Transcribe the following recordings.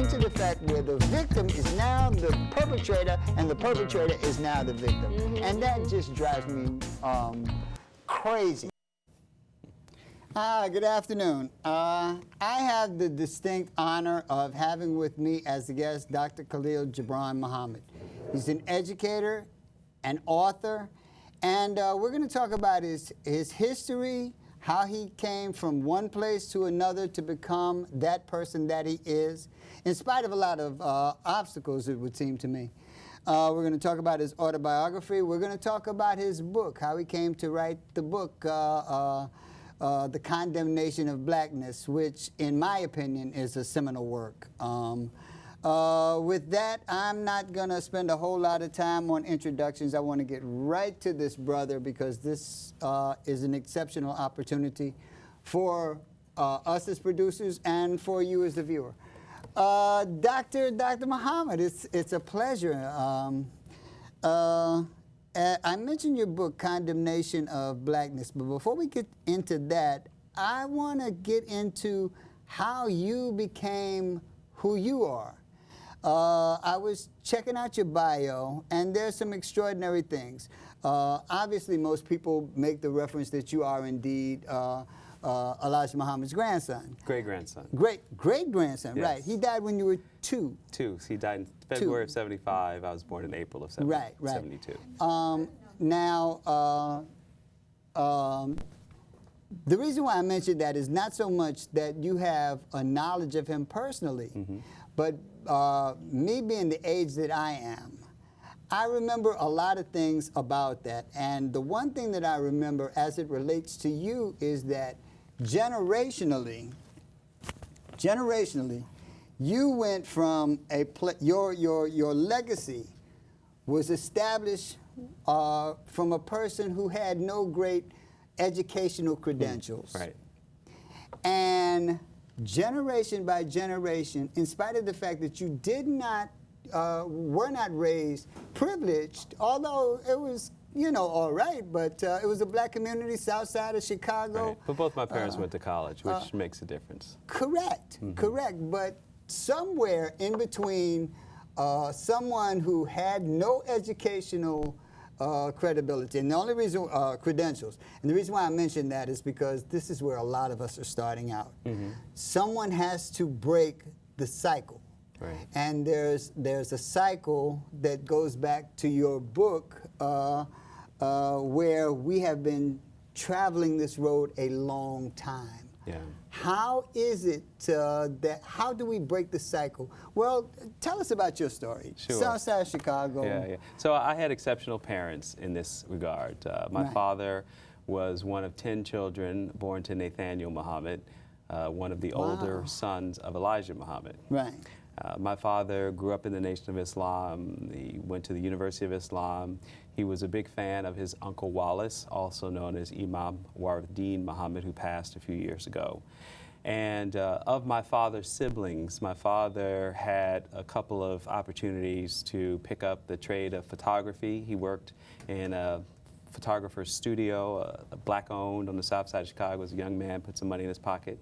into the fact where the victim is now the perpetrator and the perpetrator is now the victim. And that just drives me crazy. Good afternoon. I have the distinct honor of having with me as a guest Dr. Khalil Gibran Muhammad. He's an educator, an author, and we're going to talk about his history, how he came from one place to another to become that person that he is, in spite of a lot of obstacles, it would seem to me. We're going to talk about his autobiography. We're going to talk about his book, how he came to write the book, The Condemnation of Blackness, which, in my opinion, is a seminal work. With that, I'm not going to spend a whole lot of time on introductions. I want to get right to this brother because this is an exceptional opportunity for us as producers and for you as the viewer. Dr. Muhammad, it's a pleasure. I mentioned your book, Condemnation of Blackness, but before we get into that, I want to get into how you became who you are. I was checking out your bio, and there's some extraordinary things. Obviously, most people make the reference that you are indeed Elijah Muhammad's grandson. Great-grandson. Great-grandson, Yes. right. He died when you were two. He died in February of 75. I was born in April of 72. Now, the reason why I mentioned that is not so much that you have a knowledge of him personally, but me being the age that I am, I remember a lot of things about that. And the one thing that I remember as it relates to you is that generationally, you went from your legacy was established from a person who had no great educational credentials. Right. And generation by generation, in spite of the fact that you did not, were not raised privileged, although it was, you know, all right, but it was a black community south side of Chicago. Right. But both my parents went to college, which makes a difference. Correct, correct. But somewhere in between someone who had no educational credibility, and the only reason, credentials, and the reason why I mention that is because this is where a lot of us are starting out. Someone has to break the cycle. Right. And there's a cycle that goes back to your book where we have been traveling this road a long time. Yeah. How is it how do we break the cycle? Well, tell us about your story. Sure. Southside Chicago. Yeah. So I had exceptional parents in this regard. My father was one of 10 children born to Nathaniel Muhammad, one of the older sons of Elijah Muhammad. Right. My father grew up in the Nation of Islam. He went to the University of Islam. He was a big fan of his Uncle Wallace, also known as Imam Waruddin Muhammad, who passed a few years ago. And of my father's siblings, my father had a couple of opportunities to pick up the trade of photography. He worked in a photographer's studio, black-owned on the south side of Chicago as a young man, put some money in his pocket,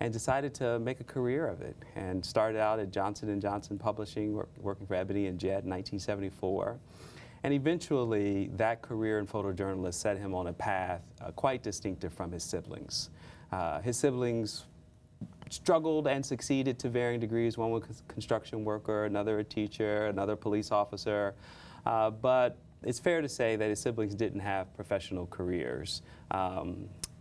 and decided to make a career of it, and started out at Johnson & Johnson Publishing, working for Ebony and Jet in 1974. And eventually, that career in photojournalist set him on a path quite distinctive from his siblings. His siblings struggled and succeeded to varying degrees. One was a construction worker, another a teacher, another police officer. But it's fair to say that his siblings didn't have professional careers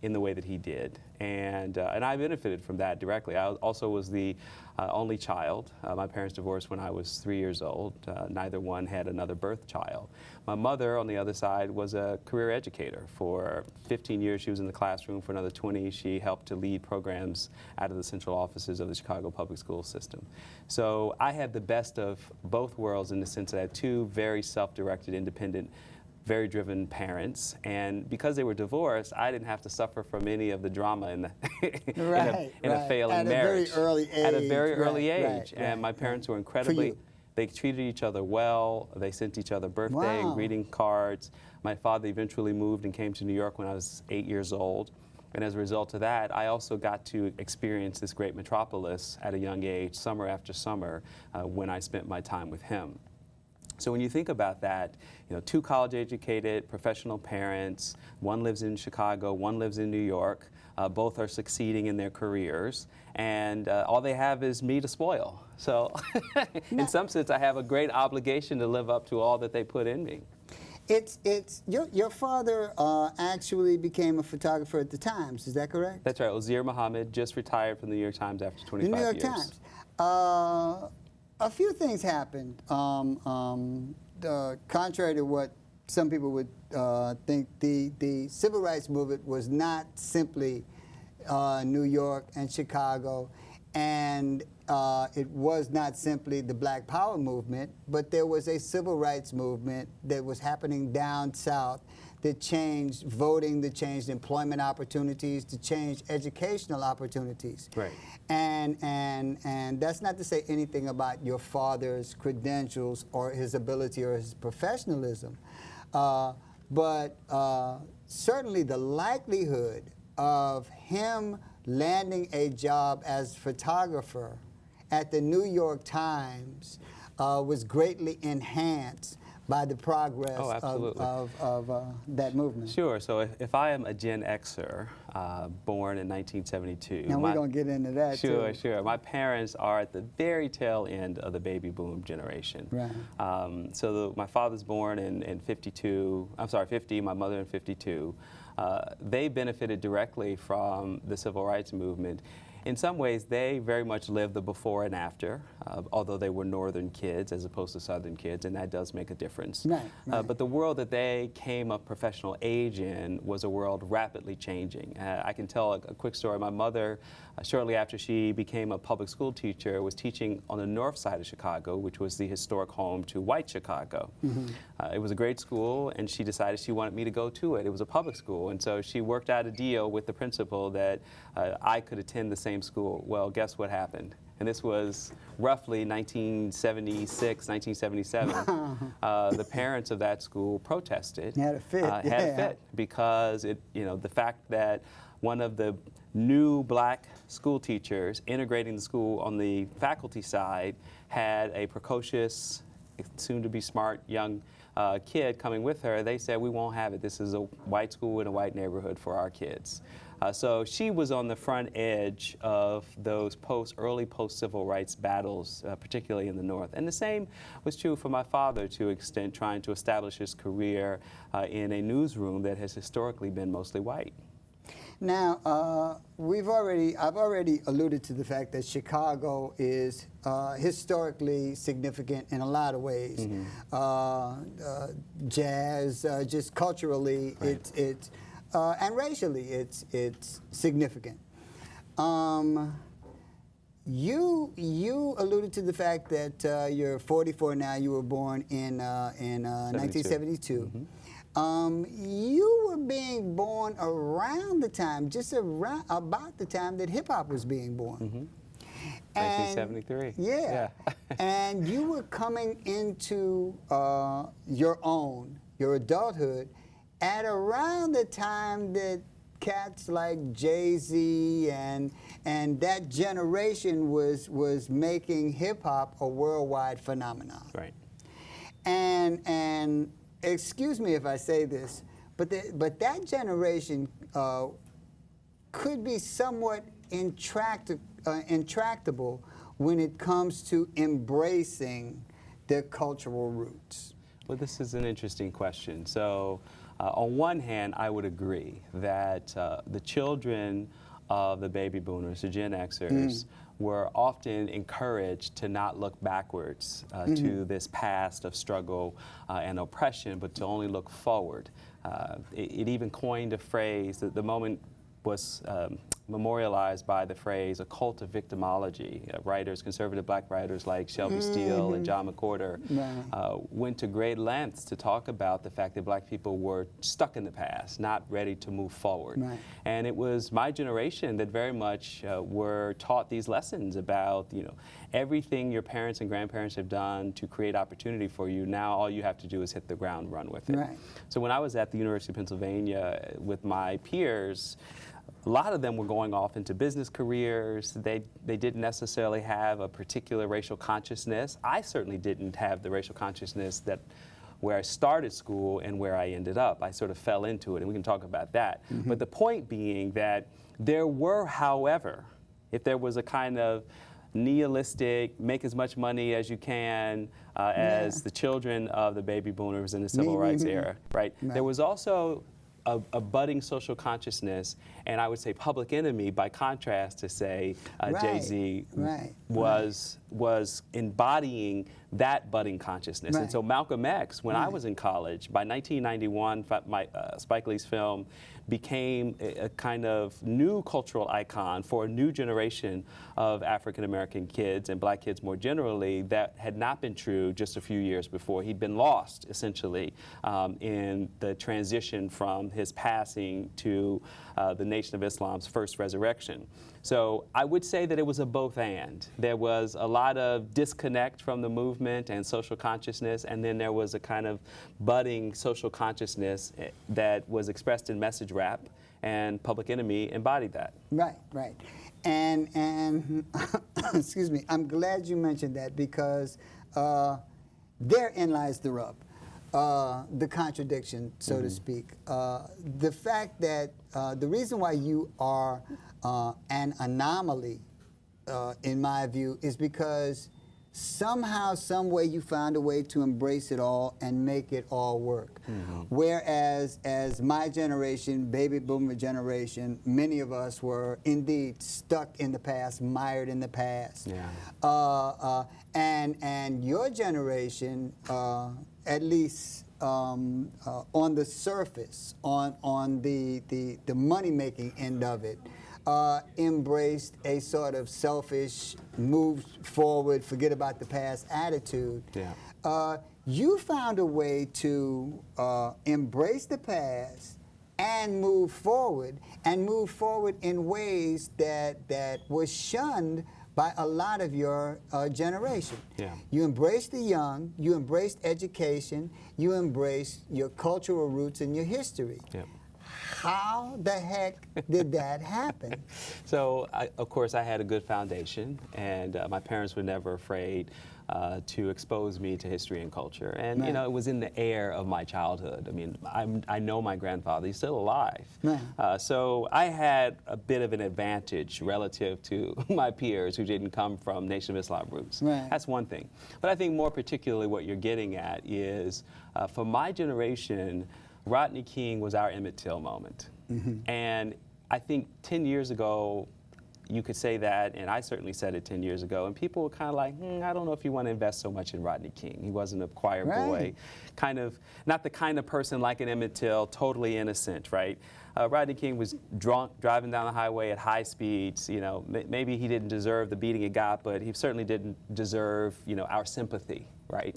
in the way that he did. And I benefited from that directly. I also was the only child. My parents divorced when I was 3 years old. Neither one had another birth child. My mother, on the other side, was a career educator. For 15 years, she was in the classroom. For another 20, she helped to lead programs out of the central offices of the Chicago public school system. So I had the best of both worlds in the sense that I had two very self-directed, independent, very driven parents, and because they were divorced, I didn't have to suffer from any of the drama in, the in a failing marriage. At a very early age. And my parents were incredibly, they treated each other well, they sent each other birthday and greeting cards. My father eventually moved and came to New York when I was 8 years old. And as a result of that, I also got to experience this great metropolis at a young age, summer after summer, when I spent my time with him. So when you think about that, you know, two college-educated professional parents, one lives in Chicago, one lives in New York, both are succeeding in their careers, and all they have is me to spoil. So in some sense, I have a great obligation to live up to all that they put in me. Your father actually became a photographer at the Times, is that correct? That's right. Ozir Muhammad just retired from the New York Times after 25 years. The New York Times. A few things happened. Contrary to what some people would think, the civil rights movement was not simply New York and Chicago, and it was not simply the Black Power movement, but there was a civil rights movement that was happening down south that changed voting, that changed employment opportunities, that changed educational opportunities. Right. And that's not to say anything about your father's credentials or his ability or his professionalism, but certainly the likelihood of him landing a job as photographer at the New York Times was greatly enhanced by the progress of that movement. Sure. So if I am a Gen Xer, born in 1972. Now we're going to get into that Sure, too. sure. My parents are at the very tail end of the baby boom generation. Right. So my father's born in 52, I'm sorry, 50, my mother in 52. They benefited directly from the civil rights movement. In some ways, they very much lived the before and after, although they were northern kids as opposed to southern kids, and that does make a difference. Right, right. But the world that they came of professional age in was a world rapidly changing. I can tell a quick story. My mother, shortly after she became a public school teacher, was teaching on the north side of Chicago, which was the historic home to white Chicago. It was a great school, and she decided she wanted me to go to it. It was a public school, and so she worked out a deal with the principal that I could attend the same school. Well, guess what happened? And this was roughly 1976, 1977. The parents of that school protested. Had a fit. Had a fit because the fact that one of the new black school teachers integrating the school on the faculty side had a precocious, soon-to-be smart young kid coming with her. They said, we won't have it. This is a white school in a white neighborhood for our kids. So she was on the front edge of those early post-civil rights battles, particularly in the North. And the same was true for my father to an extent, trying to establish his career in a newsroom that has historically been mostly white. Now, I've already alluded to the fact that Chicago is historically significant in a lot of ways. Jazz, just culturally, right. it's and racially, it's significant. You alluded to the fact that you're 44 now. You were born in 1972. You were being born around the time, about the time that hip hop was being born. 1973. Yeah. And you were coming into your adulthood at around the time that cats like Jay-Z and that generation was making hip hop a worldwide phenomenon. Right. And excuse me if I say this, but that generation could be somewhat intractable when it comes to embracing their cultural roots. Well, this is an interesting question. So, on one hand, I would agree that the children of the baby boomers, the Gen Xers, were often encouraged to not look backwards to this past of struggle and oppression, but to only look forward. It even coined a phrase that the moment was memorialized by the phrase, a cult of victimology. Writers, conservative black writers like Shelby Steele and John McWhorter went to great lengths to talk about the fact that black people were stuck in the past, not ready to move forward. Right. And it was my generation that very much were taught these lessons about, everything your parents and grandparents have done to create opportunity for you, now all you have to do is hit the ground, run with it. Right. So when I was at the University of Pennsylvania with my peers, a lot of them were going off into business careers. They didn't necessarily have a particular racial consciousness. I certainly didn't have the racial consciousness that where I started school and where I ended up. I sort of fell into it, and we can talk about that. But the point being that there were, however, if there was a kind of nihilistic, make as much money as you can as the children of the baby boomers in the civil rights era, right? There was also a budding social consciousness, and I would say Public Enemy, by contrast to say Jay-Z, was embodying that budding consciousness. And so Malcolm X, when I was in college, by 1991, Spike Lee's film became a kind of new cultural icon for a new generation of African American kids and black kids more generally. That had not been true just a few years before. He'd been lost, essentially, in the transition from his passing to the Nation of Islam's first resurrection. So I would say that it was a both and. There was a lot of disconnect from the movement and social consciousness, and then there was a kind of budding social consciousness that was expressed in message rap, and Public Enemy embodied that. Right. And excuse me, I'm glad you mentioned that, because therein lies the rub. The contradiction, so to speak. The fact that the reason why you are an anomaly, in my view, is because somehow, some way, you found a way to embrace it all and make it all work. Whereas, as my generation, baby boomer generation, many of us were indeed stuck in the past, mired in the past. And your generation, at least on the surface, on the money-making end of it, embraced a sort of selfish, move forward, forget about the past attitude. You found a way to embrace the past and move forward in ways that was shunned by a lot of your generation. You embraced the young, you embraced education, you embraced your cultural roots and your history. How the heck did that happen? So, of course, I had a good foundation, and my parents were never afraid to expose me to history and culture. And, you know, it was in the air of my childhood. I mean, I know my grandfather, he's still alive. So I had a bit of an advantage relative to my peers who didn't come from Nation of Islam roots. That's one thing. But I think more particularly what you're getting at is, for my generation, Rodney King was our Emmett Till moment. And I think 10 years ago, you could say that, and I certainly said it 10 years ago, and people were kind of like, I don't know if you want to invest so much in Rodney King. He wasn't a choir boy, kind of, not the kind of person like an Emmett Till, totally innocent, right? Rodney King was drunk, driving down the highway at high speeds. You know, maybe he didn't deserve the beating he got, but he certainly didn't deserve, you know, our sympathy, right?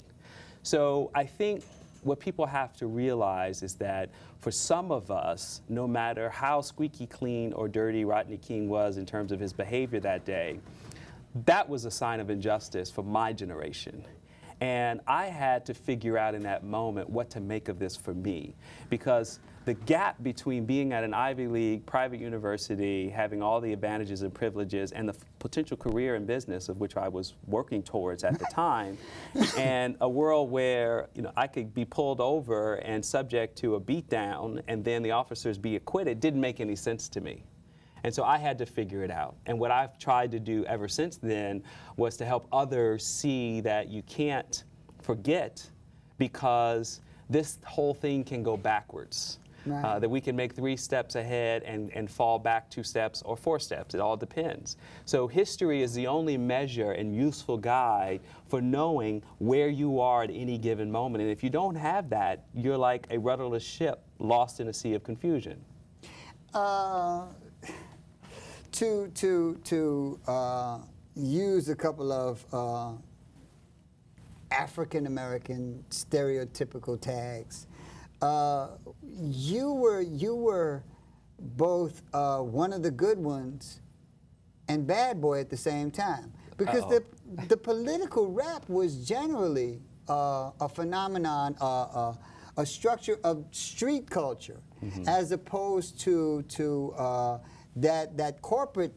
So I think what people have to realize is that for some of us, no matter how squeaky clean or dirty Rodney King was in terms of his behavior that day, that was a sign of injustice for my generation. And I had to figure out in that moment what to make of this for me, because the gap between being at an Ivy League private university, having all the advantages and privileges, and the potential career in business of which I was working towards at the time, and a world where, you know, I could be pulled over and subject to a beatdown and then the officers be acquitted, didn't make any sense to me. And so I had to figure it out. And what I've tried to do ever since then was to help others see that you can't forget, because this whole thing can go backwards. That we can make 3 steps ahead and fall back 2 steps or 4 steps. It all depends. So history is the only measure and useful guide for knowing where you are at any given moment. And if you don't have that, you're like a rudderless ship lost in a sea of confusion. To use a couple of African American stereotypical tags, you were both one of the good ones and bad boy at the same time, because the political rap was generally a phenomenon, a structure of street culture, as opposed to that corporate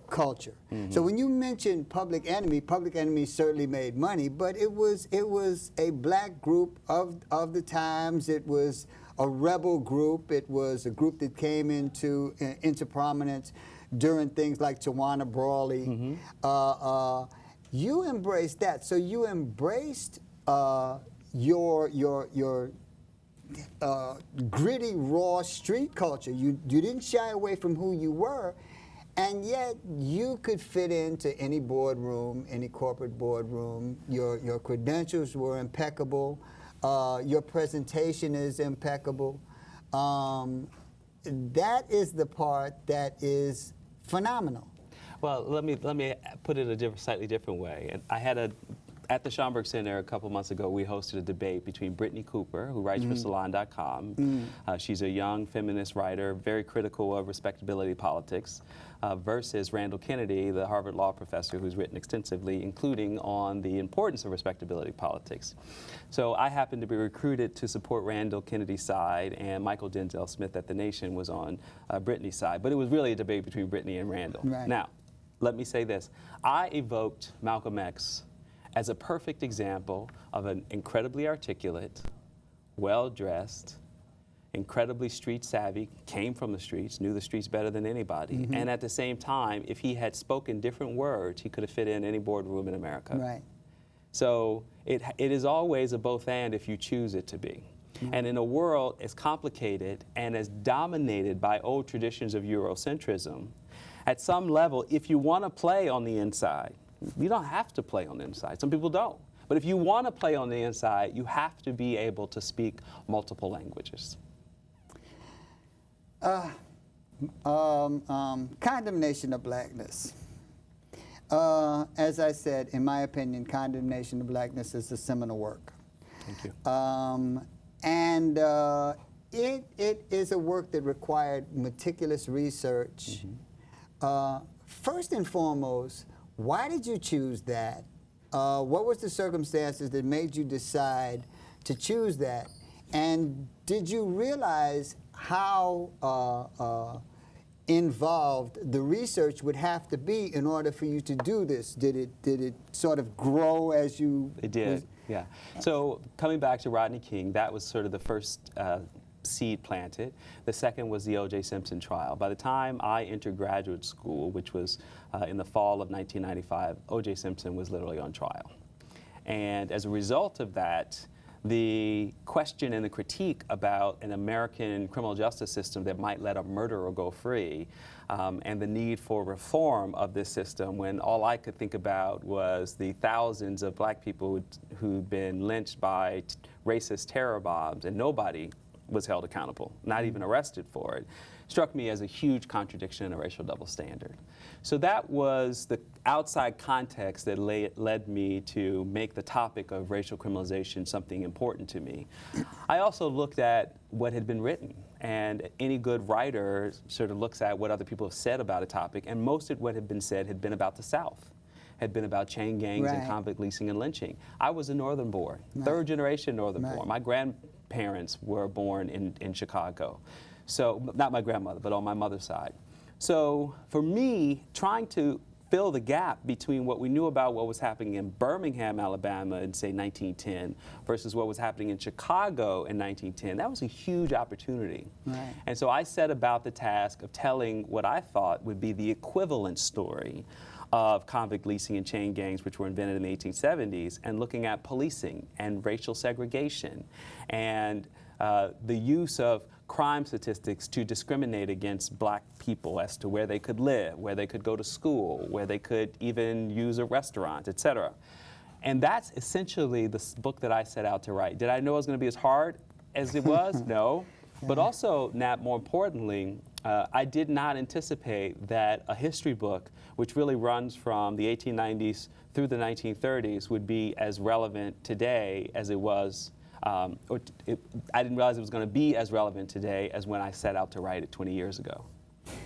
culture. So when you mention Public Enemy certainly made money, but it was a black group of the times. It was a rebel group. It was a group that came into prominence during things like Tawana Brawley. You embraced that. So you embraced your gritty, raw street culture. You didn't shy away from who you were, and yet you could fit into any boardroom, any corporate boardroom. Your credentials were impeccable. Your presentation is impeccable. That is the part that is phenomenal. Well, let me put it a slightly different way. And I had at the Schomburg Center a couple months ago, we hosted a debate between Brittany Cooper, who writes for Salon.com. She's a young feminist writer, very critical of respectability politics, versus Randall Kennedy, the Harvard law professor who's written extensively, including on the importance of respectability politics. So I happened to be recruited to support Randall Kennedy's side, and Michael Denzel Smith at The Nation was on Brittany's side. But it was really a debate between Brittany and Randall. Right. Now, let me say this. I evoked Malcolm X as a perfect example of an incredibly articulate, well-dressed, incredibly street savvy, came from the streets, knew the streets better than anybody. And at the same time, if he had spoken different words, he could have fit in any boardroom in America. Right. So it is always a both and if you choose it to be. And in a world as complicated and as dominated by old traditions of Eurocentrism, at some level, if you want to play on the inside, you don't have to play on the inside. Some people don't. But if you want to play on the inside, you have to be able to speak multiple languages. Condemnation of Blackness. As I said, in my opinion, Condemnation of Blackness is a seminal work. Thank you. It is a work that required meticulous research. First and foremost, why did you choose that? What was the circumstances that made you decide to choose that? And did you realize how involved the research would have to be in order for you to do this? Did it sort of grow as you? It did, yeah. So coming back to Rodney King, that was sort of the first seed planted. The second was the O.J. Simpson trial. By the time I entered graduate school, which was in the fall of 1995, O.J. Simpson was literally on trial. And as a result of that, the question and the critique about an American criminal justice system that might let a murderer go free, and the need for reform of this system, when all I could think about was the thousands of black people who'd been lynched by racist terror bombs, and nobody was held accountable, not even arrested for it, struck me as a huge contradiction and a racial double standard. So that was the outside context that led me to make the topic of racial criminalization something important to me. I also looked at what had been written, and any good writer sort of looks at what other people have said about a topic, and most of what had been said had been about the South, had been about chain gangs and convict leasing and lynching. I was a Northern born, third generation Northern born. My grandparents were born in Chicago. So, not my grandmother, but on my mother's side. So, for me, trying to fill the gap between what we knew about what was happening in Birmingham, Alabama in, say, 1910 versus what was happening in Chicago in 1910, that was a huge opportunity. Right. And so I set about the task of telling what I thought would be the equivalent story of convict leasing and chain gangs, which were invented in the 1870s, and looking at policing and racial segregation and the use of crime statistics to discriminate against black people as to where they could live, where they could go to school, where they could even use a restaurant, et cetera. And that's essentially the book that I set out to write. Did I know it was going to be as hard as it was? No. But also, Nat, more importantly, I did not anticipate that a history book, which really runs from the 1890s through the 1930s, would be as relevant today as it was. I didn't realize it was going to be as relevant today as when I set out to write it 20 years ago.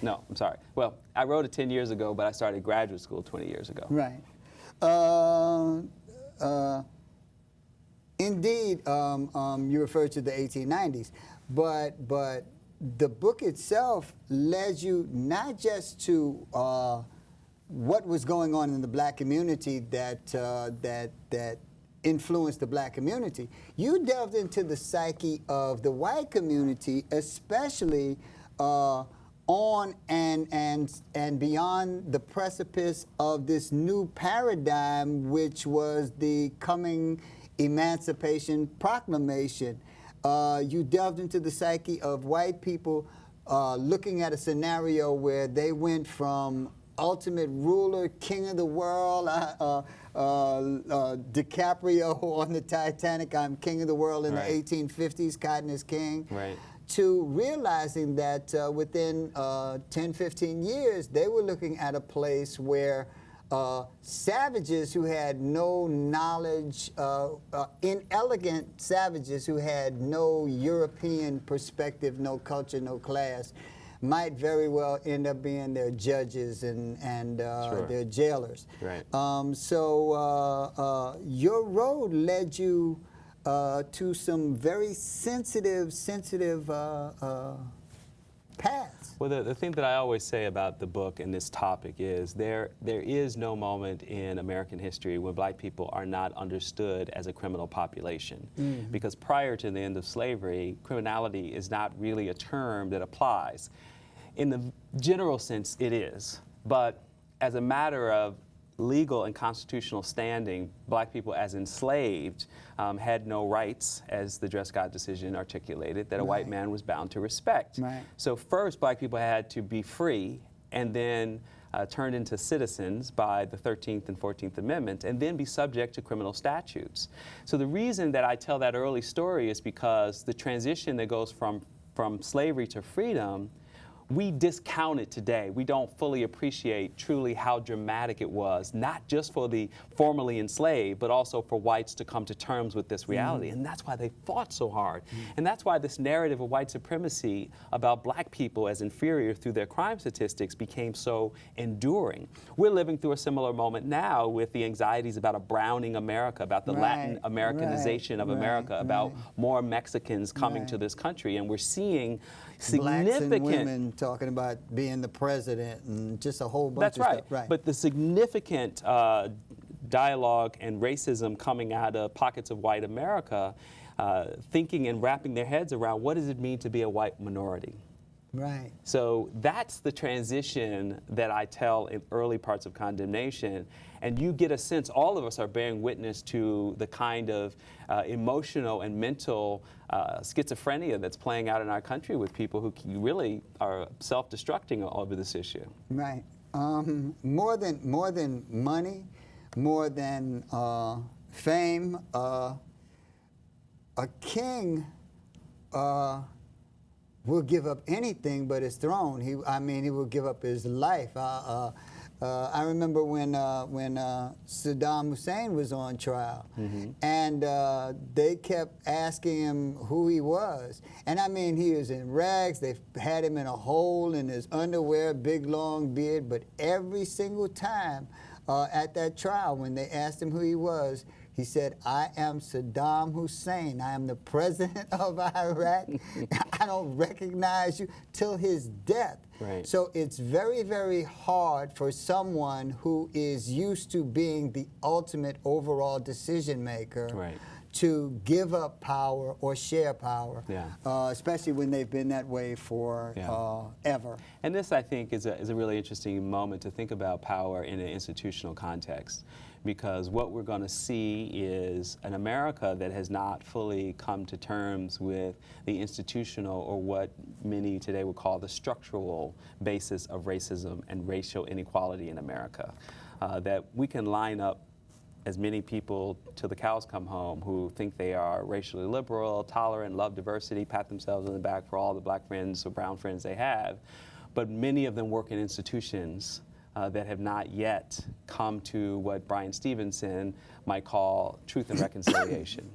No, I'm sorry. Well, I wrote it 10 years ago, but I started graduate school 20 years ago. Right. Indeed, you referred to the 1890s, but the book itself led you not just to what was going on in the black community that influenced the black community. You delved into the psyche of the white community, especially on and beyond the precipice of this new paradigm, which was the coming Emancipation Proclamation. You delved into the psyche of white people, looking at a scenario where they went from ultimate ruler, king of the world, DiCaprio on the Titanic, I'm king of the world in the 1850s, Cotton is king, to realizing that within 10, 15 years, they were looking at a place where savages who had no knowledge, inelegant savages who had no European perspective, no culture, no class, might very well end up being their judges and their jailers. So your road led you to some very sensitive paths. Well, the thing that I always say about the book and this topic is there is no moment in American history when black people are not understood as a criminal population. Because prior to the end of slavery, criminality is not really a term that applies. In the general sense, it is. But as a matter of legal and constitutional standing, black people as enslaved had no rights, as the Dred Scott decision articulated, that a white man was bound to respect. So first, black people had to be free and then turned into citizens by the 13th and 14th Amendments, and then be subject to criminal statutes. So the reason that I tell that early story is because the transition that goes from slavery to freedom, we discount it today. We don't fully appreciate truly how dramatic it was, not just for the formerly enslaved, but also for whites to come to terms with this reality. And that's why they fought so hard. And that's why this narrative of white supremacy about black people as inferior through their crime statistics became so enduring. We're living through a similar moment now with the anxieties about a browning America, about the Latin Americanization of America, about more Mexicans coming to this country. And we're seeing significant blacks and women talking about being the president and just a whole bunch of stuff. But the significant dialogue and racism coming out of pockets of white America, thinking and wrapping their heads around what does it mean to be a white minority. So that's the transition that I tell in early parts of Condemnation. And you get a sense, all of us are bearing witness to the kind of emotional and mental schizophrenia that's playing out in our country with people who really are self-destructing over this issue. More than money, more than fame, a king will give up anything but his throne. He will give up his life. I remember when Saddam Hussein was on trial, and they kept asking him who he was. And I mean, he was in rags. They had him in a hole in his underwear, big long beard. But every single time at that trial, when they asked him who he was, he said, I am Saddam Hussein. I am the president of Iraq. I don't recognize you, till his death. So it's very, very hard for someone who is used to being the ultimate overall decision maker to give up power or share power, especially when they've been that way for ever. And this, I think, is a really interesting moment to think about power in an institutional context. Because what we're going to see is an America that has not fully come to terms with the institutional, or what many today would call the structural basis of racism and racial inequality in America. That we can line up as many people till the cows come home who think they are racially liberal, tolerant, love diversity, pat themselves on the back for all the black friends or brown friends they have. But many of them work in institutions that have not yet come to what Brian Stevenson might call truth and reconciliation.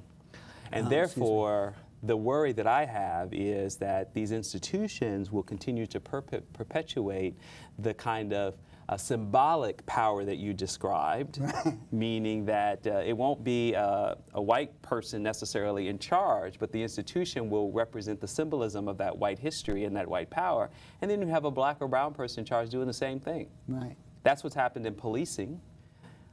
And therefore, The worry that I have is that these institutions will continue to perpetuate the kind of symbolic power that you described, meaning that it won't be a white person necessarily in charge, but the institution will represent the symbolism of that white history and that white power, and then you have a black or brown person in charge doing the same thing. Right. That's what's happened in policing.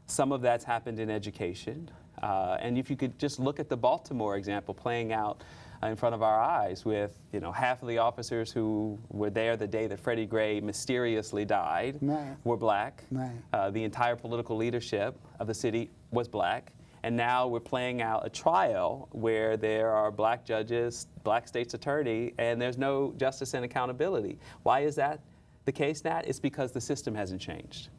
Some of that's happened in education. And if you could just look at the Baltimore example playing out in front of our eyes with, you know, half of the officers who were there the day that Freddie Gray mysteriously died were black. The entire political leadership of the city was black. And now we're playing out a trial where there are black judges, black state's attorney, and there's no justice and accountability. Why is that the case, Nat? It's because the system hasn't changed.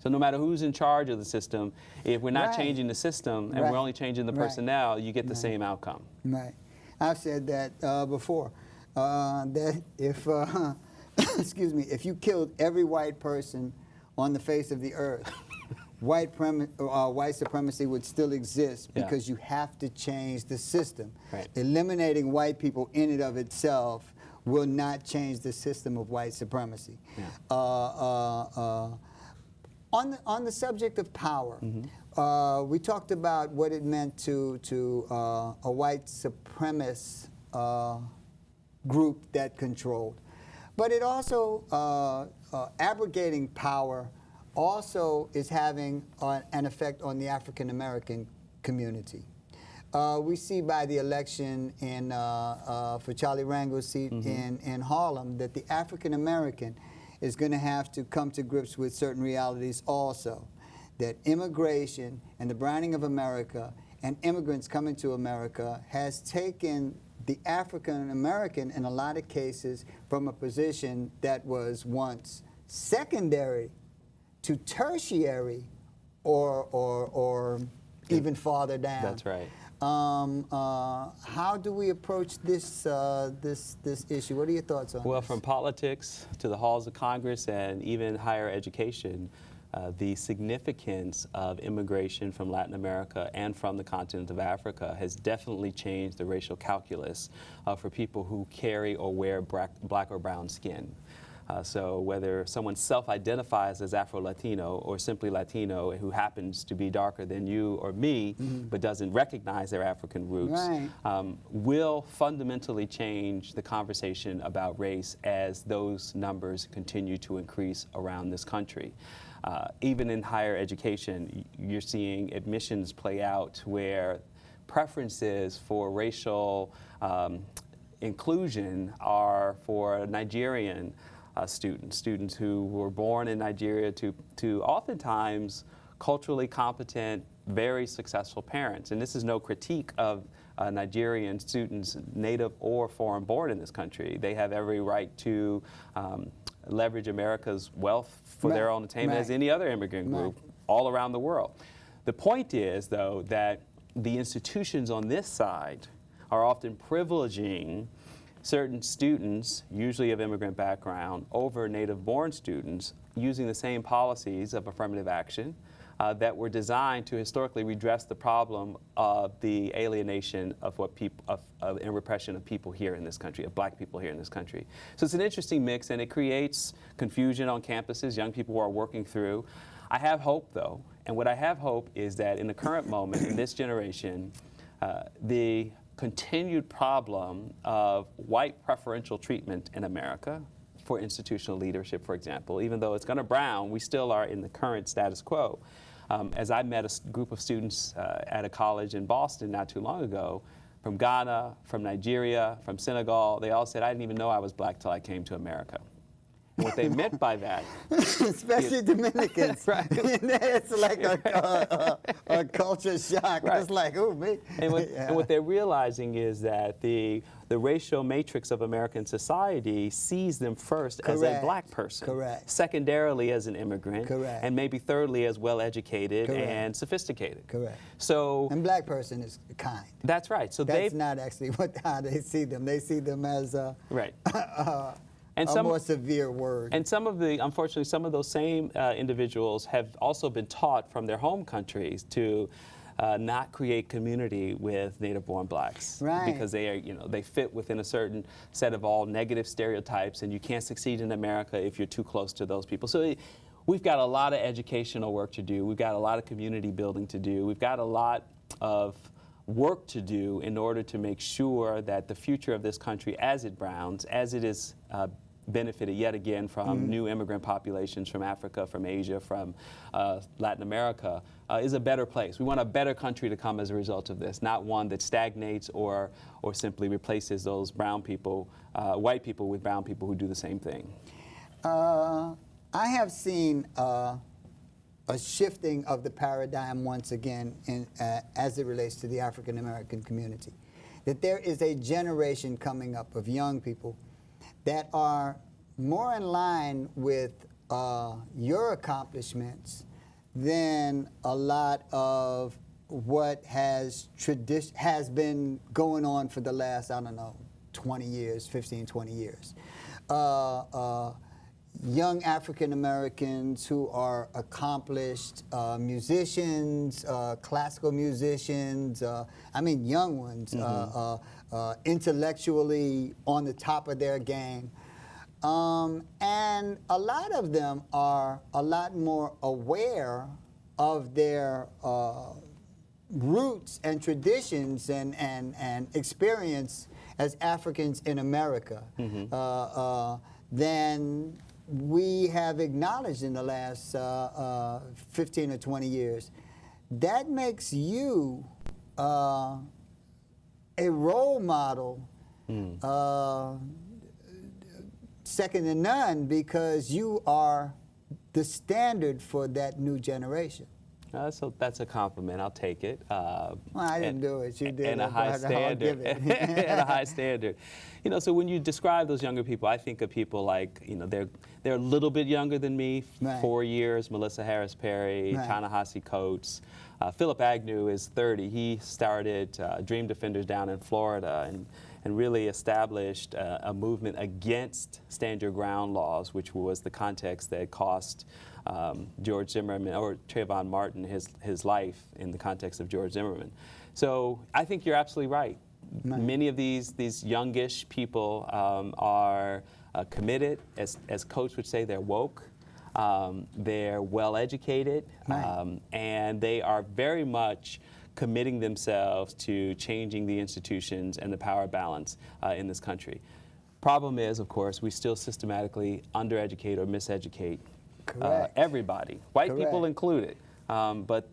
So no matter who's in charge of the system, if we're not changing the system and we're only changing the personnel, you get the same outcome. Right. I've said that before, that if, excuse me, if you killed every white person on the face of the earth, white supremacy would still exist because you have to change the system. Eliminating white people in and of itself will not change the system of white supremacy. On the subject of power, we talked about what it meant to a white supremacist group that controlled. But it also, abrogating power also is having an effect on the African American community. We see by the election for Charlie Rangel's seat in Harlem that the African American is going to have to come to grips with certain realities also. That immigration and the browning of America and immigrants coming to America has taken the African American, in a lot of cases, from a position that was once secondary to tertiary or even farther down. That's right. How do we approach this issue? What are your thoughts on this? Well, from politics to the halls of Congress and even higher education, the significance of immigration from Latin America and from the continent of Africa has definitely changed the racial calculus for people who carry or wear black or brown skin. So whether someone self-identifies as Afro-Latino or simply Latino who happens to be darker than you or me, but doesn't recognize their African roots, will fundamentally change the conversation about race as those numbers continue to increase around this country. Even in higher education, you're seeing admissions play out where preferences for racial inclusion are for Nigerian students who were born in Nigeria to oftentimes culturally competent, very successful parents. And this is no critique of Nigerian students, native or foreign born in this country. They have every right to leverage America's wealth for their own attainment as any other immigrant group all around the world. The point is, though, that the institutions on this side are often privileging certain students, usually of immigrant background, over native-born students, using the same policies of affirmative action that were designed to historically redress the problem of the alienation of and repression of people here in this country, of black people here in this country. So it's an interesting mix, and it creates confusion on campuses. Young people are working through. I have hope, though, and what I have hope is that in the current moment, in this generation, the continued problem of white preferential treatment in America for institutional leadership, for example, even though it's going to brown, we still are in the current status quo. As I met a group of students at a college in Boston not too long ago, from Ghana, from Nigeria, from Senegal, they all said, I didn't even know I was black till I came to America. And what they meant by that, especially Dominicans, it's like a culture shock. It's like, oh, me. And what they're realizing is that the racial matrix of American society sees them first as a black person, secondarily as an immigrant, and maybe thirdly as well-educated and sophisticated. So, and black person is kind. That's right. So that's not actually how they see them. They see them as and a more severe word. And unfortunately, some of those same individuals have also been taught from their home countries to not create community with native-born blacks. Right. Because they are, they fit within a certain set of all negative stereotypes, and you can't succeed in America if you're too close to those people. So we've got a lot of educational work to do. We've got a lot of community building to do. We've got a lot of work to do in order to make sure that the future of this country, as it browns, as it is benefited yet again from new immigrant populations from Africa, from Asia, from Latin America, is a better place. We want a better country to come as a result of this, not one that stagnates or simply replaces those brown people, white people with brown people who do the same thing. I have seen a shifting of the paradigm once again as it relates to the African American community. That there is a generation coming up of young people that are more in line with your accomplishments than a lot of what has been going on for the last, I don't know, 20 years, 15, 20 years. Young African Americans who are accomplished musicians, classical musicians, I mean young ones, intellectually on the top of their game. And a lot of them are a lot more aware of their roots and traditions and experience as Africans in America than we have acknowledged in the last 15 or 20 years. That makes you a role model second to none, because you are the standard for that new generation. So that's a compliment. I'll take it. Well, I didn't do it. You did. And a high standard. And a high standard. So when you describe those younger people, I think of people like, they're a little bit younger than me, right. 4 years. Melissa Harris Perry, right. Ta-Nehisi Coates. Philip Agnew is 30. He started Dream Defenders down in Florida and really established a movement against stand your ground laws, which was the context that cost George Zimmerman or Trayvon Martin his life in the context of George Zimmerman. So I think you're absolutely right. Many of these youngish people are committed, as Coach would say, they're woke. They're well educated, and they are very much committing themselves to changing the institutions and the power balance in this country. Problem is, of course, we still systematically undereducate or miseducate everybody, white people included. But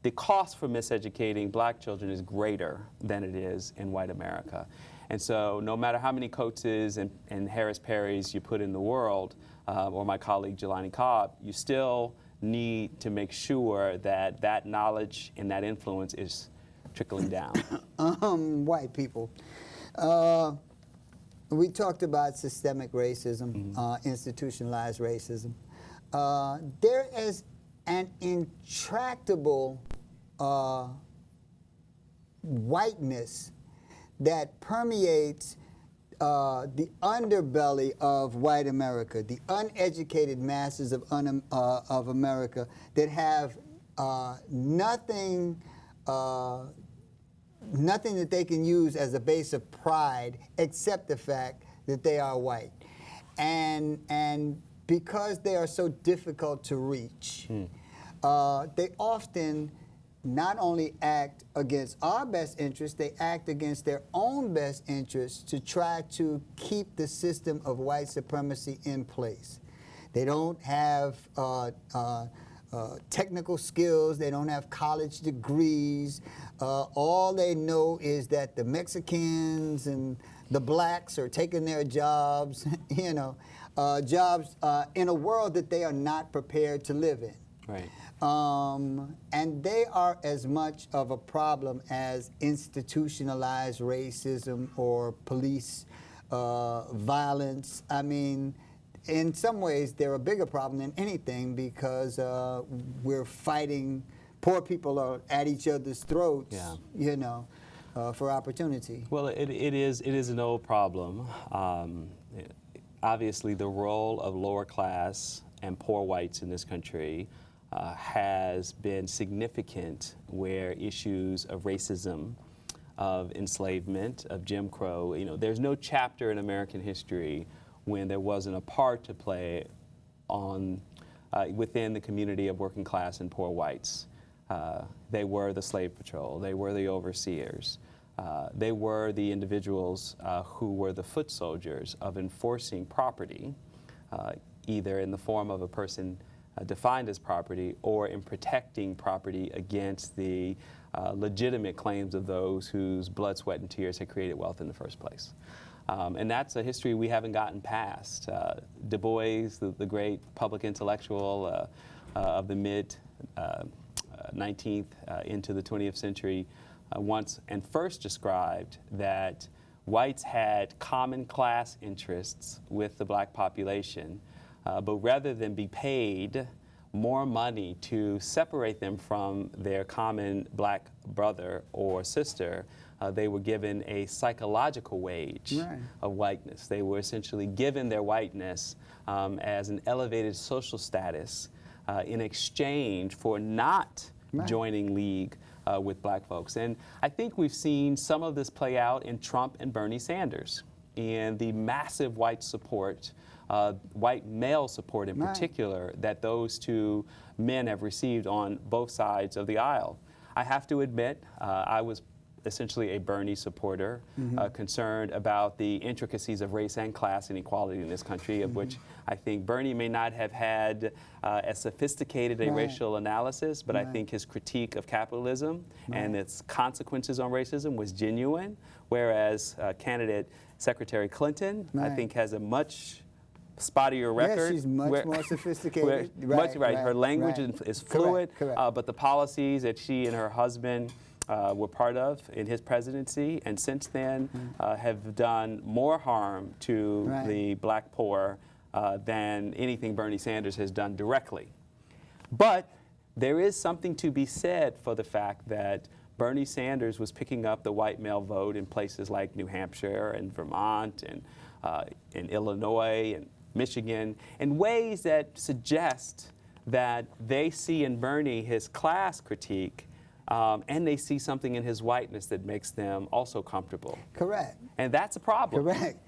the cost for miseducating black children is greater than it is in white America. And so no matter how many Coates and Harris Perrys you put in the world, or my colleague Jelani Cobb, you still need to make sure that that knowledge and that influence is trickling down. White people. We talked about systemic racism, institutionalized racism. There is an intractable whiteness that permeates the underbelly of white America, the uneducated masses of America that have nothing that they can use as a base of pride except the fact that they are white. And because they are so difficult to reach, they often not only act against our best interests, they act against their own best interests to try to keep the system of white supremacy in place. They don't have technical skills, they don't have college degrees. All they know is that the Mexicans and the blacks are taking their jobs, jobs in a world that they are not prepared to live in. Right. And they are as much of a problem as institutionalized racism or police violence. I mean, in some ways, they're a bigger problem than anything because we're fighting, poor people are at each other's throats, for opportunity. Well, it is an old problem. Obviously, the role of lower class and poor whites in this country has been significant, where issues of racism, of enslavement, of Jim Crow, there's no chapter in American history when there wasn't a part to play on within the community of working class and poor whites. They were the slave patrol, they were the overseers, they were the individuals who were the foot soldiers of enforcing property, either in the form of a person defined as property or in protecting property against the legitimate claims of those whose blood, sweat, and tears had created wealth in the first place. And that's a history we haven't gotten past. Du Bois, the great public intellectual of the mid 19th into the 20th century, once and first described that whites had common class interests with the black population, but rather than be paid more money to separate them from their common black brother or sister, they were given a psychological wage of whiteness. They were essentially given their whiteness as an elevated social status in exchange for not joining league with black folks. And I think we've seen some of this play out in Trump and Bernie Sanders, in the massive white support, white male support in particular, that those two men have received on both sides of the aisle. I have to admit, I was essentially a Bernie supporter, concerned about the intricacies of race and class inequality in this country, of which I think Bernie may not have had as sophisticated a racial analysis, but I think his critique of capitalism and its consequences on racism was genuine, whereas candidate Secretary Clinton, I think, has a much spottier record. Yes, she's much more sophisticated. Her language is fluid, Correct. But the policies that she and her husband were part of in his presidency, and since then have done more harm to the black poor than anything Bernie Sanders has done directly. But there is something to be said for the fact that Bernie Sanders was picking up the white male vote in places like New Hampshire and Vermont and in Illinois and Michigan in ways that suggest that they see in Bernie his class critique, and they see something in his whiteness that makes them also comfortable. Correct. And that's a problem. Correct.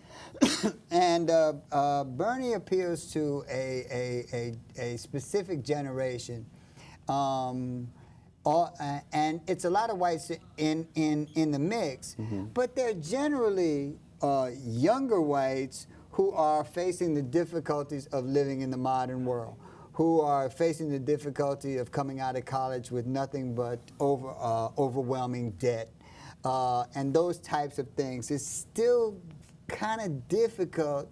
And Bernie appeals to a specific generation, and it's a lot of whites in the mix, but they're generally younger whites who are facing the difficulties of living in the modern world, who are facing the difficulty of coming out of college with nothing but overwhelming debt, and those types of things. It's still kind of difficult,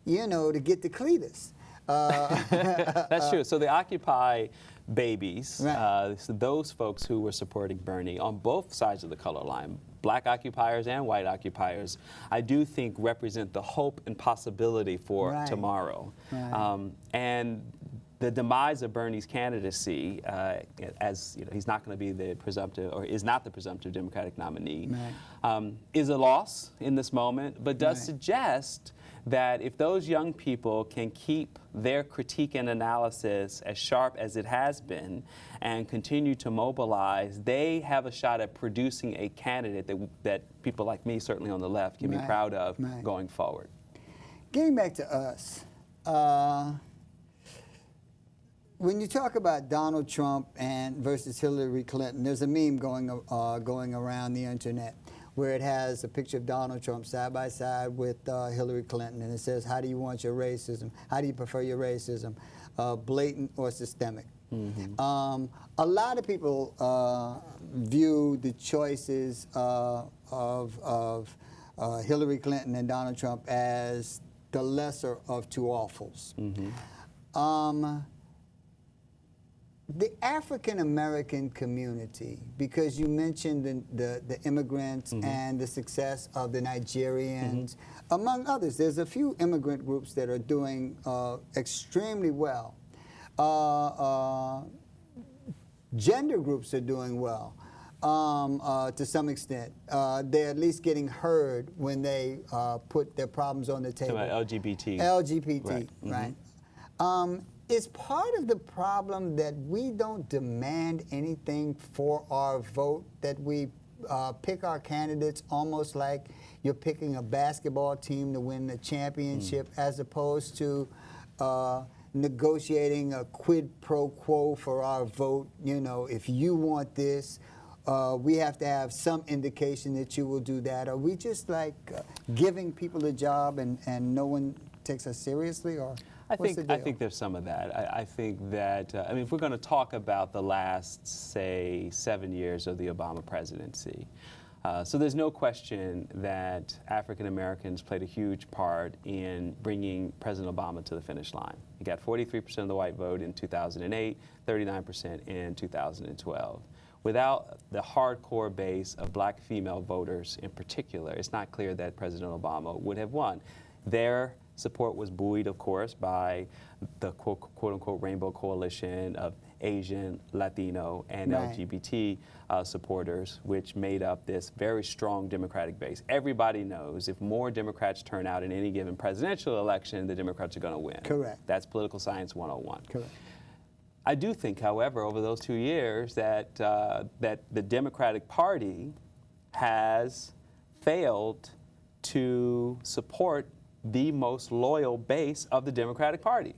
to get the cletus. That's true. So the Occupy babies, so those folks who were supporting Bernie on both sides of the color line, black occupiers and white occupiers, I do think represent the hope and possibility for tomorrow. And the demise of Bernie's candidacy, as he's not going to be the presumptive, or is not the presumptive Democratic nominee, is a loss in this moment, but does suggest that if those young people can keep their critique and analysis as sharp as it has been and continue to mobilize, they have a shot at producing a candidate that people like me, certainly on the left, can be proud of going forward. Getting back to us, when you talk about Donald Trump versus Hillary Clinton, there's a meme going around the internet where it has a picture of Donald Trump side by side with Hillary Clinton, and it says, "How do you want your racism? How do you prefer your racism, blatant or systemic?" A lot of people view the choices of Hillary Clinton and Donald Trump as the lesser of two awfuls. The African-American community, because you mentioned the immigrants and the success of the Nigerians, among others, there's a few immigrant groups that are doing extremely well. Gender groups are doing well to some extent. They're at least getting heard when they put their problems on the table. LGBT. LGBT, right. is part of the problem that we don't demand anything for our vote, that we pick our candidates almost like you're picking a basketball team to win the championship, as opposed to negotiating a quid pro quo for our vote. You know, if you want this, we have to have some indication that you will do that. Are we just like giving people a job and no one takes us seriously, or I think there's some of that. I think that, I mean, if we're going to talk about the last, say, 7 years of the Obama presidency, so there's no question that African Americans played a huge part in bringing President Obama to the finish line. He got 43% of the white vote in 2008, 39% in 2012. Without the hardcore base of black female voters in particular, it's not clear that President Obama would have won. Their support was buoyed, of course, by the quote-unquote Rainbow Coalition of Asian, Latino, and LGBT supporters, which made up this very strong Democratic base. Everybody knows if more Democrats turn out in any given presidential election, the Democrats are going to win. Correct. That's political science 101. Correct. I do think, however, over those 2 years that the Democratic Party has failed to support the most loyal base of the Democratic Party,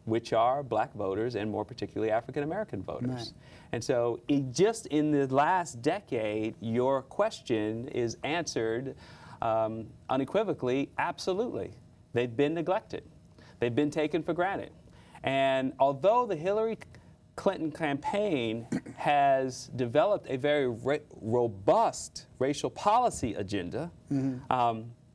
which are black voters and more particularly African American voters. And so just in the last decade, your question is answered unequivocally, absolutely. They've been neglected. They've been taken for granted. And although the Hillary Clinton campaign has developed a very robust racial policy agenda,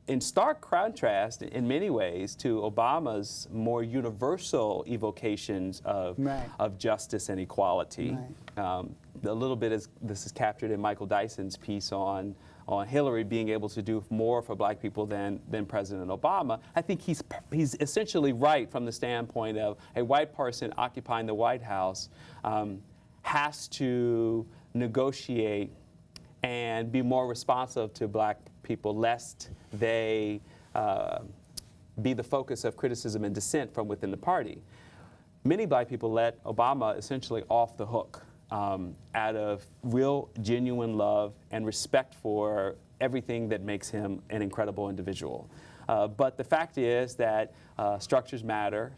in stark contrast, in many ways, to Obama's more universal evocations of justice and equality. A little bit as this is captured in Michael Dyson's piece on Hillary being able to do more for black people than President Obama. I think he's essentially right from the standpoint of a white person occupying the White House has to negotiate and be more responsive to black people, lest they be the focus of criticism and dissent from within the party. Many black people let Obama essentially off the hook out of real, genuine love and respect for everything that makes him an incredible individual. But the fact is that structures matter,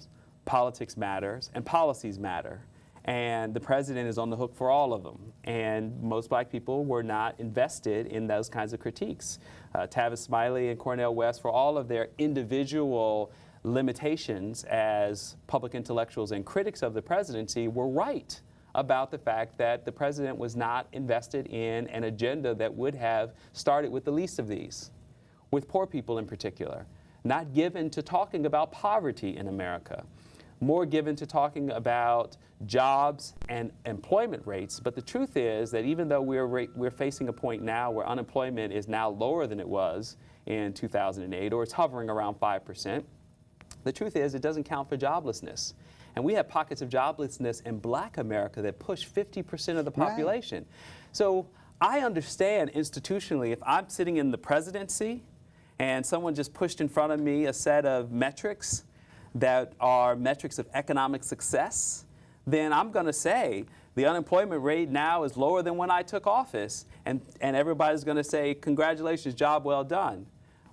politics matters, and policies matter. And the president is on the hook for all of them. And most black people were not invested in those kinds of critiques. Tavis Smiley and Cornel West, for all of their individual limitations as public intellectuals and critics of the presidency, were right about the fact that the president was not invested in an agenda that would have started with the least of these, with poor people in particular, not given to talking about poverty in America, more given to talking about jobs and employment rates. But the truth is that even though we're facing a point now where unemployment is now lower than it was in 2008, or it's hovering around 5%, the truth is it doesn't count for joblessness. And we have pockets of joblessness in black America that push 50% of the population. So I understand institutionally, if I'm sitting in the presidency and someone just pushed in front of me a set of metrics that are metrics of economic success, then I'm going to say the unemployment rate now is lower than when I took office, and everybody's going to say, congratulations, job well done.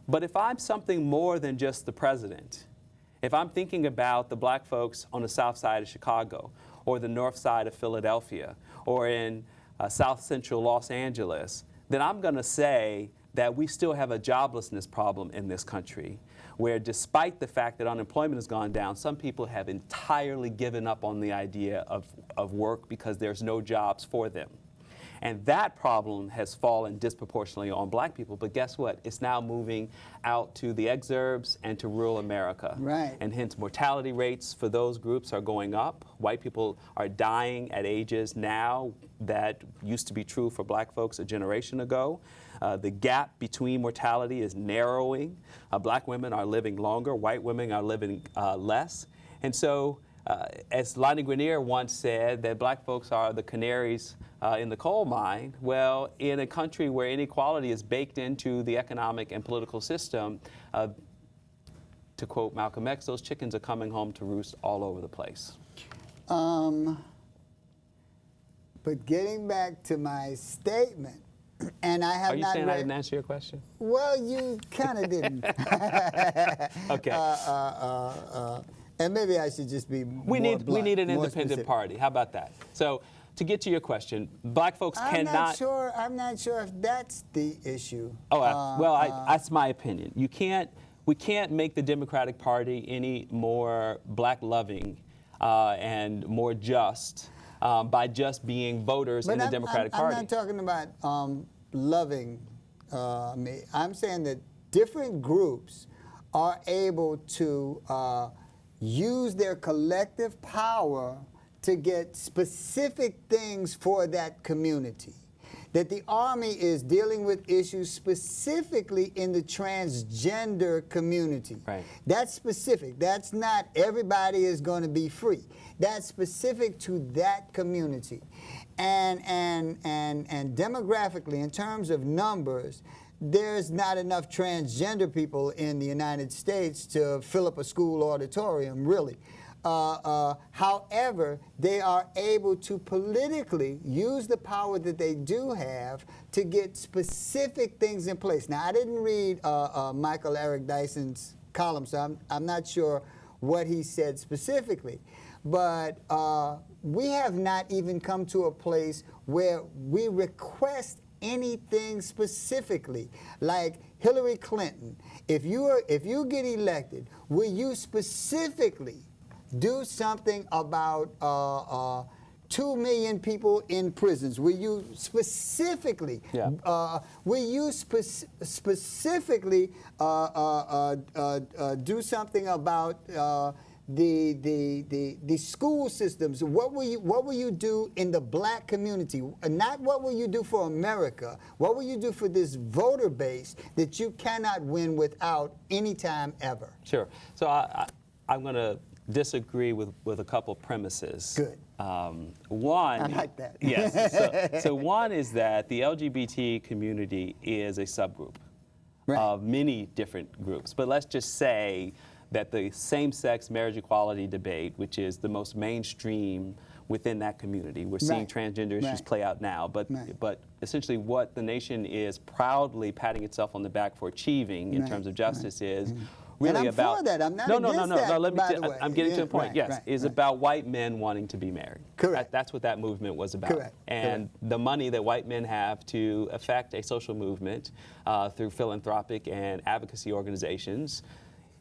But if I'm something more than just the president, if I'm thinking about the black folks on the south side of Chicago, or the north side of Philadelphia, or in south central Los Angeles, then I'm going to say that we still have a joblessness problem in this country, where despite the fact that unemployment has gone down, some people have entirely given up on the idea of work because there's no jobs for them. And that problem has fallen disproportionately on black people. But guess what? It's now moving out to the exurbs and to rural America. And hence mortality rates for those groups are going up. White people are dying at ages now that used to be true for black folks a generation ago. The gap between mortality is narrowing. Black women are living longer. White women are living less. And so as Lonnie Grenier once said, that black folks are the canaries in the coal mine. Well, in a country where inequality is baked into the economic and political system, to quote Malcolm X, those chickens are coming home to roost all over the place. But getting back to my statement, and I have Are you not saying read, I didn't answer your question? Well, you kind of didn't. Okay. And maybe I should just be We need an more independent specific. party. How about that? So to get to your question, black folks cannot. I'm not sure if that's the issue. That's my opinion. We can't make the Democratic Party any more black-loving and more just by just being voters in the Democratic Party. I'm not talking about loving me. I'm saying that different groups are able to use their collective power to get specific things for that community. That the Army is dealing with issues specifically in the transgender community. Right. That's specific. That's not everybody is going to be free. That's specific to that community. And demographically, in terms of numbers, there's not enough transgender people in the United States to fill up a school auditorium, really. However, they are able to politically use the power that they do have to get specific things in place. Now, I didn't read Michael Eric Dyson's column, so I'm not sure what he said specifically. But we have not even come to a place where we request anything specifically. Like Hillary Clinton, if you get elected, will you specifically do something about 2 million people in prisons? Will you specifically, will you specifically do something about the school systems? What will you do in the black community? Not what will you do for America. What will you do for this voter base that you cannot win without any time ever? Sure. So I'm going to disagree with a couple premises. Good. One, I like that. Yes. So one is that the LGBT community is a subgroup of many different groups. But let's just say that the same-sex marriage equality debate, which is the most mainstream within that community, we're seeing transgender issues play out now, but essentially what the nation is proudly patting itself on the back for achieving in terms of justice is really and I'm about for that. I'm not no, against that, let me by the way. I'm getting to a point. Is about white men wanting to be married. Correct. That's what that movement was about. Correct. And the money that white men have to affect a social movement through philanthropic and advocacy organizations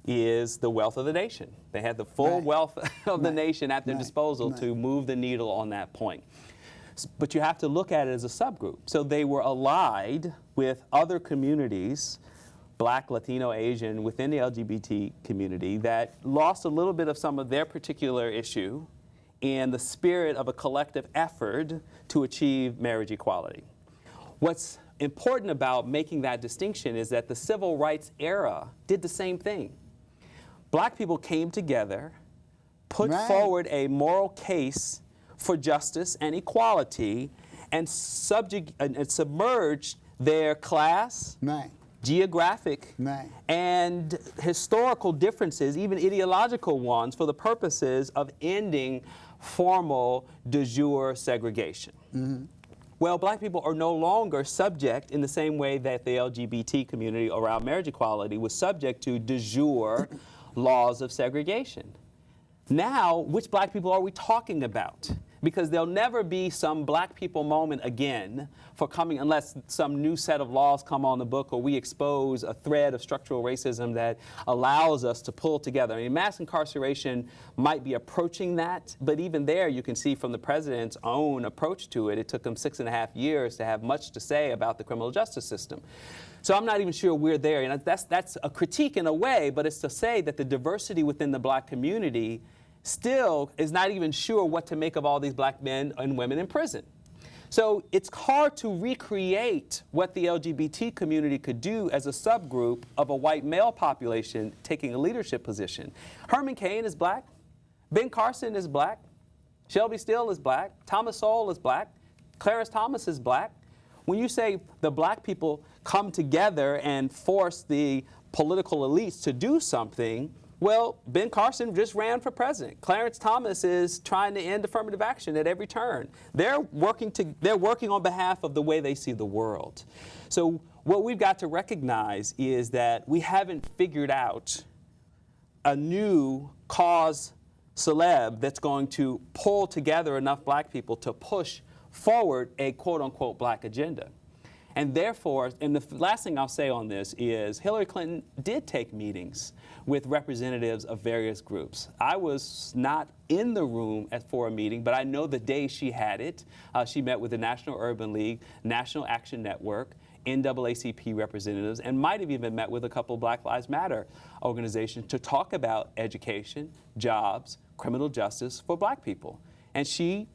is the wealth of the nation. They had the full wealth of the nation at their disposal to move the needle on that point. But you have to look at it as a subgroup. So they were allied with other communities, Black, Latino, Asian, within the LGBT community that lost a little bit of some of their particular issue in the spirit of a collective effort to achieve marriage equality. What's important about making that distinction is that the civil rights era did the same thing. Black people came together, put forward a moral case for justice and equality, and submerged their class, geographic, and historical differences, even ideological ones, for the purposes of ending formal de jure segregation. Well, black people are no longer subject in the same way that the LGBT community around marriage equality was subject to de jure laws of segregation. Now, which black people are we talking about? Because there'll never be some black people moment again for coming, unless some new set of laws come on the book or we expose a thread of structural racism that allows us to pull together. I mean, mass incarceration might be approaching that, but even there you can see from the president's own approach to it, it took him 6.5 years to have much to say about the criminal justice system. So I'm not even sure we're there. And that's a critique in a way, but it's to say that the diversity within the black community still is not even sure what to make of all these black men and women in prison. So it's hard to recreate what the LGBT community could do as a subgroup of a white male population taking a leadership position. Herman Cain is black. Ben Carson is black. Shelby Steele is black. Thomas Sowell is black. Clarence Thomas is black. When you say the black people come together and force the political elites to do something, Well, Ben Carson just ran for president. Clarence Thomas is trying to end affirmative action at every turn. They're working on behalf of the way they see the world. So what we've got to recognize is that we haven't figured out a new cause celeb that's going to pull together enough black people to push forward a quote-unquote black agenda. And therefore, and the last thing I'll say on this is Hillary Clinton did take meetings with representatives of various groups. I was not in the room for a meeting, but I know the day she had it. She met with the National Urban League, National Action Network, NAACP representatives, and might have even met with a couple of Black Lives Matter organizations to talk about education, jobs, criminal justice for black people. And she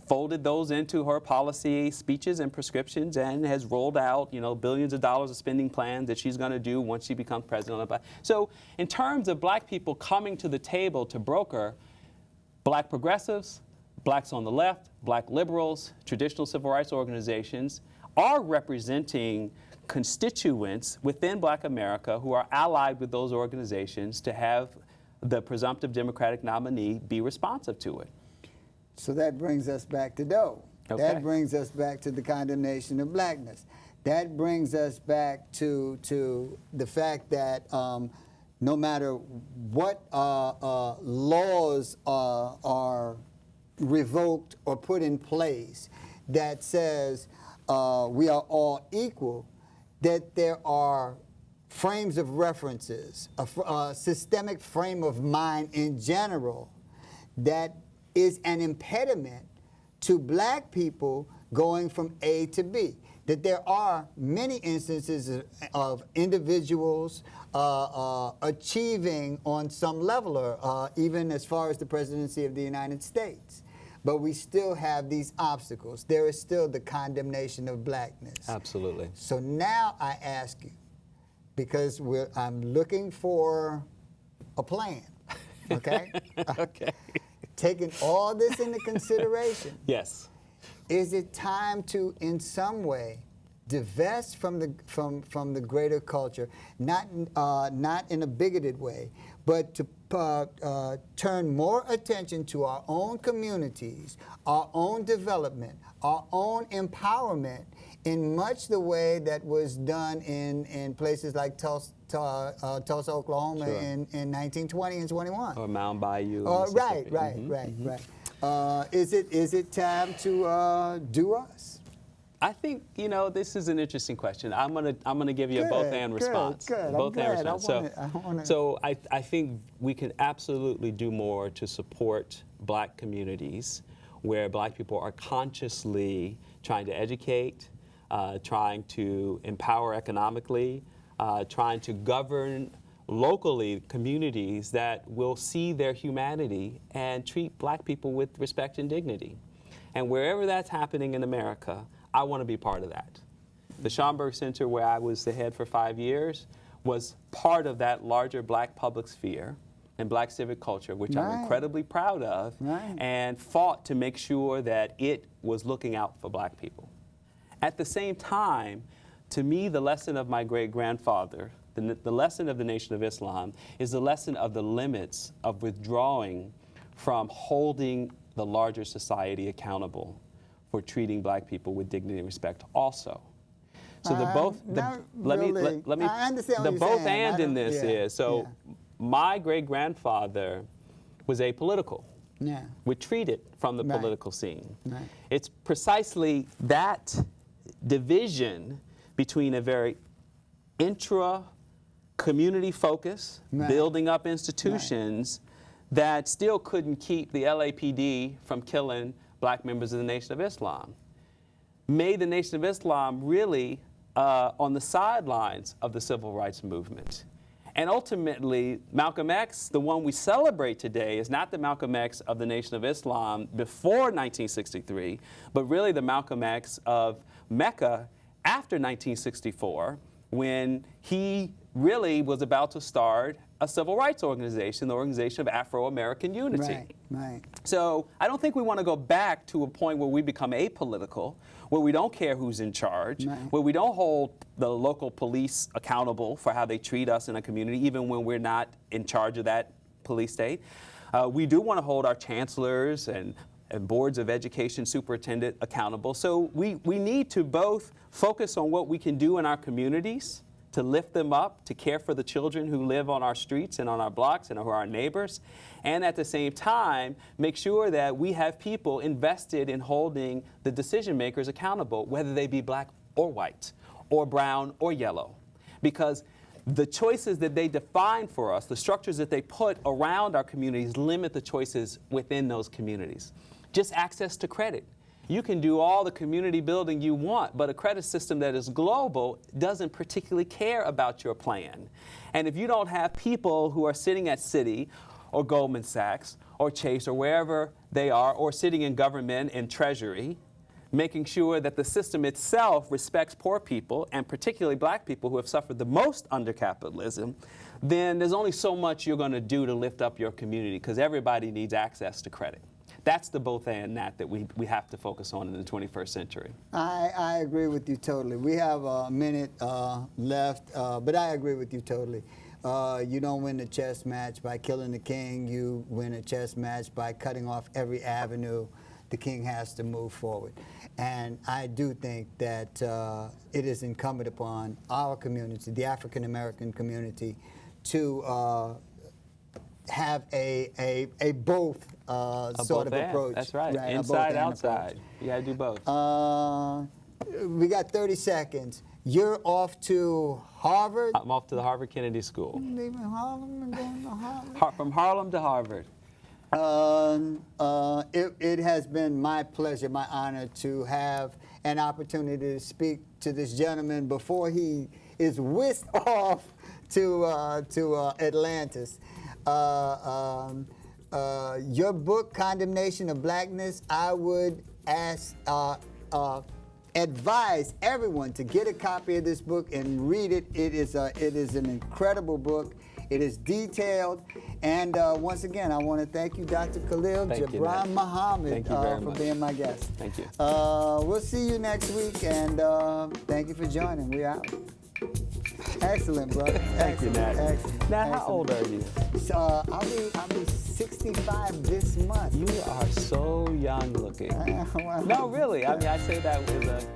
folded those into her policy speeches and prescriptions and has rolled out, billions of dollars of spending plans that she's going to do once she becomes president. So in terms of black people coming to the table to broker, black progressives, blacks on the left, black liberals, traditional civil rights organizations are representing constituents within Black America who are allied with those organizations to have the presumptive Democratic nominee be responsive to it. So that brings us back to Doe. Okay. That brings us back to the condemnation of blackness. That brings us back to the fact that no matter what laws are revoked or put in place that says we are all equal, that there are frames of references, a systemic frame of mind in general that is an impediment to black people going from A to B. That there are many instances of individuals achieving on some level, or even as far as the presidency of the United States. But we still have these obstacles. There is still the condemnation of blackness. Absolutely. So now I ask you, because I'm looking for a plan, okay? Okay. Taking all this into consideration, Yes. is it time to, in some way, divest from the greater culture, not in a bigoted way, but to turn more attention to our own communities, our own development, our own empowerment, in much the way that was done in places like Tulsa, Oklahoma, Sure. in 1920 and 21. Or Mound Bayou. Right. Mississippi. Is it time to do us? I think this is an interesting question. I'm gonna give you a both and response. Good. Both I'm and glad. response. So I think we can absolutely do more to support black communities where black people are consciously trying to educate, trying to empower economically, trying to govern locally communities that will see their humanity and treat black people with respect and dignity. And wherever that's happening in America, I want to be part of that. The Schomburg Center, where I was the head for 5 years, was part of that larger black public sphere and black civic culture, which I'm incredibly proud of, and fought to make sure that it was looking out for black people. At the same time, to me, the lesson of my great-grandfather, the lesson of the Nation of Islam, is the lesson of the limits of withdrawing from holding the larger society accountable for treating black people with dignity and respect also. So the both, let me, I understand what the you're both saying. and in this is, so my great-grandfather was apolitical. Yeah. Retreated from the political scene. Right. It's precisely that division between a very intra-community focus, building up institutions, that still couldn't keep the LAPD from killing black members of the Nation of Islam, made the Nation of Islam really on the sidelines of the civil rights movement. And ultimately, Malcolm X, the one we celebrate today, is not the Malcolm X of the Nation of Islam before 1963, but really the Malcolm X of Mecca after 1964, when he really was about to start a civil rights organization, the Organization of Afro-American Unity. Right, right. So I don't think we want to go back to a point where we become apolitical, where we don't care who's in charge, Right. where we don't hold the local police accountable for how they treat us in a community, even when we're not in charge of that police state. We do want to hold our chancellors and boards of education superintendent accountable. So we need to both focus on what we can do in our communities to lift them up, to care for the children who live on our streets and on our blocks and who are our neighbors, and at the same time, make sure that we have people invested in holding the decision makers accountable, whether they be black or white, or brown or yellow. Because the choices that they define for us, the structures that they put around our communities, limit the choices within those communities. Just access to credit. You can do all the community building you want, but a credit system that is global doesn't particularly care about your plan. And if you don't have people who are sitting at Citi or Goldman Sachs or Chase or wherever they are, or sitting in government and treasury, making sure that the system itself respects poor people, and particularly black people who have suffered the most under capitalism, then there's only so much you're going to do to lift up your community, because everybody needs access to credit. That's the both and that we have to focus on in the 21st century. I agree with you totally. We have a minute left, but I agree with you totally. You don't win the chess match by killing the king. You win a chess match by cutting off every avenue the king has to move forward. And I do think that it is incumbent upon our community, the African American community, to have a both sort of approach. That's right. Right, Inside, outside. You got to do both. We got 30 seconds. You're off to Harvard? I'm off to the Harvard Kennedy School. Leaving Harlem and going to Harvard? From Harlem to Harvard. It has been my pleasure, my honor, to have an opportunity to speak to this gentleman before he is whisked off to Atlantis. Your book, Condemnation of Blackness, I would advise everyone to get a copy of this book and read it. It is an incredible book. It is detailed. And once again, I want to thank you, Dr. Khalil Gibran Muhammad, for being my guest. Thank you. We'll see you next week, and thank you for joining. We're out. Excellent, brother. Thank you, Nat. Excellent. Now, how old are you? So, I'll be 65 this month. You are so young looking. Well, No, really. I mean, I say that with a